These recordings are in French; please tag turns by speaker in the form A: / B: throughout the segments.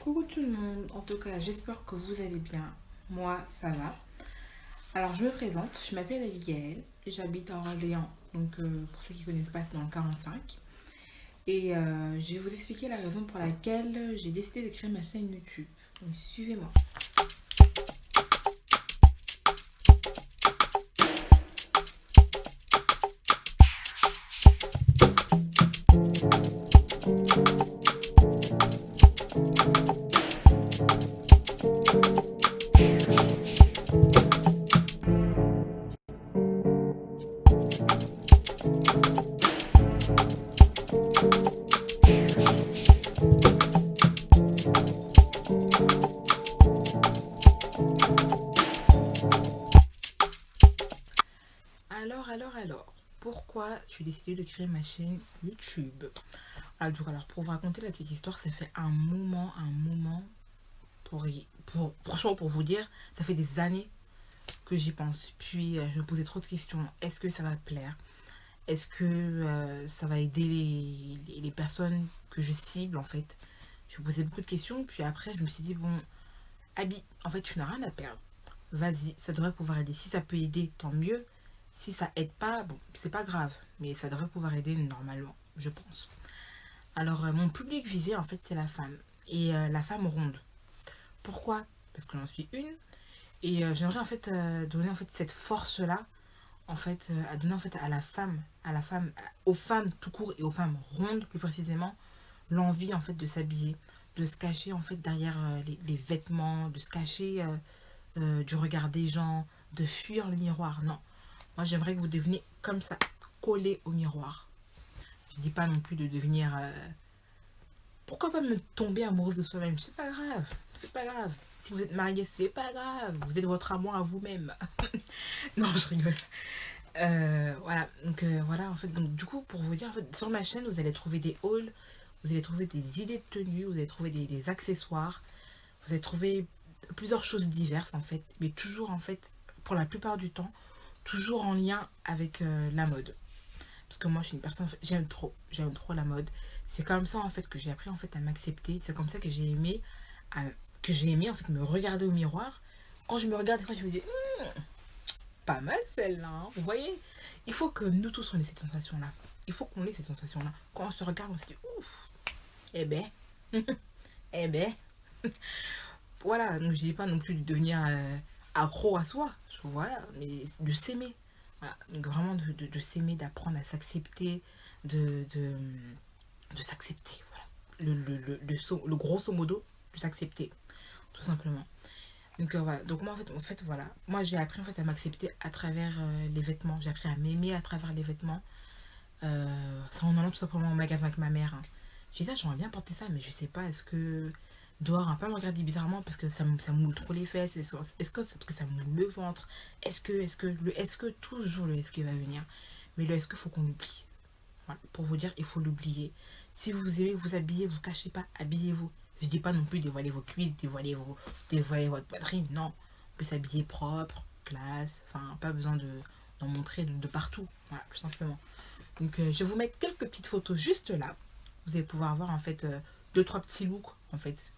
A: Coucou tout le monde, en tout cas j'espère que vous allez bien, moi ça va. Alors je me présente, je m'appelle Abigail, j'habite à Orléans, donc pour ceux qui ne connaissent pas c'est dans le 45. Et je vais vous expliquer la raison pour laquelle j'ai décidé de créer ma chaîne YouTube. Donc suivez-moi. Alors, pourquoi j'ai décidé de créer ma chaîne YouTube? Alors pour vous raconter la petite histoire, ça fait un moment, franchement pour vous dire, ça fait des années que j'y pense. Puis je me posais trop de questions. Est-ce que ça va plaire? Est-ce que ça va aider les personnes que je cible en fait? Je me posais beaucoup de questions. Puis après, je me suis dit, bon, Abby, en fait, tu n'as rien à perdre. Vas-y, ça devrait pouvoir aider. Si ça peut aider, tant mieux. Si ça aide pas, bon, c'est pas grave. Mais ça devrait pouvoir aider normalement, je pense. Alors, mon public visé, en fait, c'est la femme. Et la femme ronde. Pourquoi? Parce que j'en suis une. Et j'aimerais en fait donner en fait cette force-là en fait à donner en fait à la femme, aux femmes tout court et aux femmes rondes plus précisément, l'envie en fait de s'habiller, de se cacher en fait derrière les vêtements, de se cacher du regard des gens, de fuir le miroir. Non, moi j'aimerais que vous deveniez comme ça, collé au miroir. Je dis pas non plus de devenir pourquoi pas me tomber amoureuse de soi-même. C'est pas grave, c'est pas grave. Si vous êtes marié, c'est pas grave. Vous êtes votre amour à vous-même. Non, je rigole. Voilà, donc voilà, en fait, donc du coup, pour vous dire, en fait, sur ma chaîne, vous allez trouver des hauls, vous allez trouver des idées de tenues, vous allez trouver des accessoires, vous allez trouver plusieurs choses diverses, en fait, mais toujours, en fait, pour la plupart du temps, toujours en lien avec la mode. Parce que moi, je suis une personne, en fait, j'aime trop la mode. C'est comme ça, en fait, que j'ai appris, en fait, à m'accepter. C'est comme ça que à- j'ai aimé, en fait, me regarder au miroir. Quand je me regarde, des fois, je me dis, pas mal celle-là, hein. Vous voyez, il faut que nous tous on ait cette sensation-là. Il faut qu'on ait cette sensation-là. Quand on se regarde, on se dit ouf, eh ben, eh ben. Voilà, donc je dis pas non plus de devenir accro à soi, voilà, mais de s'aimer. Voilà, donc vraiment de s'aimer, d'apprendre à s'accepter, de, de, de s'accepter, voilà. Le grosso modo, de s'accepter, tout simplement. Donc voilà, donc moi en fait voilà, moi j'ai appris en fait à m'accepter à travers les vêtements, j'ai appris à m'aimer à travers les vêtements, ça en allant tout simplement au magasin avec ma mère, hein. J'ai dit ça, j'aimerais bien porter ça, mais je sais pas, est-ce que dehors un peu me regarder bizarrement parce que ça moule trop les fesses, est-ce que c'est parce que ça moule le ventre, est-ce que toujours le est-ce que va venir, mais le est-ce que faut qu'on l'oublie, voilà, pour vous dire il faut l'oublier. Si vous aimez vous habiller, vous cachez pas, habillez-vous. Je dis pas non plus dévoiler vos cuisses, dévoiler votre poitrine, non. On peut s'habiller propre, classe, enfin pas besoin d'en montrer de partout, voilà, tout simplement. Donc je vais vous mettre quelques petites photos juste là. Vous allez pouvoir voir en fait deux trois petits looks en fait.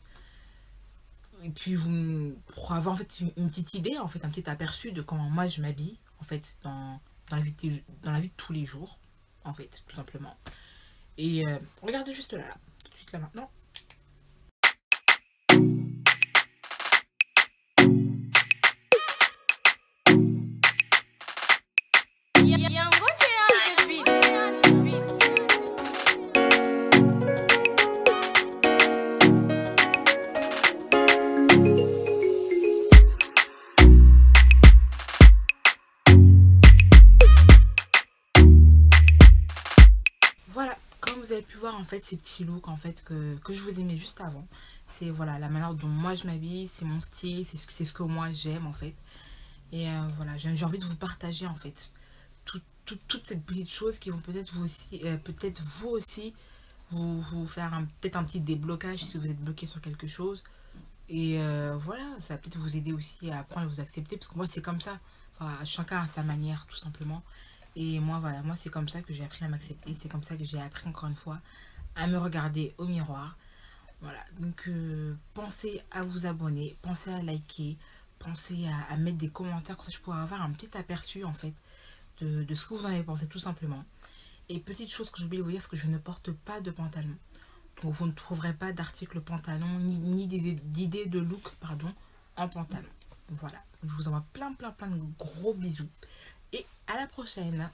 A: Et puis vous pour avoir en fait une petite idée, en fait un petit aperçu de comment moi je m'habille en fait dans la vie de tous les jours en fait, tout simplement. Et regardez juste là, tout de suite là maintenant. Voilà, comme vous avez pu voir en fait ces petits looks en fait que je vous ai mis juste avant. C'est voilà la manière dont moi je m'habille, c'est mon style, c'est ce que moi j'aime en fait. Et voilà, j'ai envie de vous partager en fait toutes ces petites choses qui vont peut-être vous aussi vous faire peut-être un petit déblocage si vous êtes bloqué sur quelque chose. Et voilà, ça va peut-être vous aider aussi à apprendre à vous accepter parce que moi c'est comme ça. Enfin, chacun a sa manière tout simplement. Et moi voilà, moi c'est comme ça que j'ai appris à m'accepter. C'est comme ça que j'ai appris encore une fois à me regarder au miroir Voilà, donc pensez à vous abonner, pensez à liker, pensez à mettre des commentaires, comme ça je pourrais avoir un petit aperçu en fait de ce que vous en avez pensé tout simplement. Et petite chose que j'ai oublié de vous dire, c'est que je ne porte pas de pantalon. Donc vous ne trouverez pas d'article pantalon ni d'idées de look pardon, en pantalon. Voilà, je vous envoie plein de gros bisous et à la prochaine.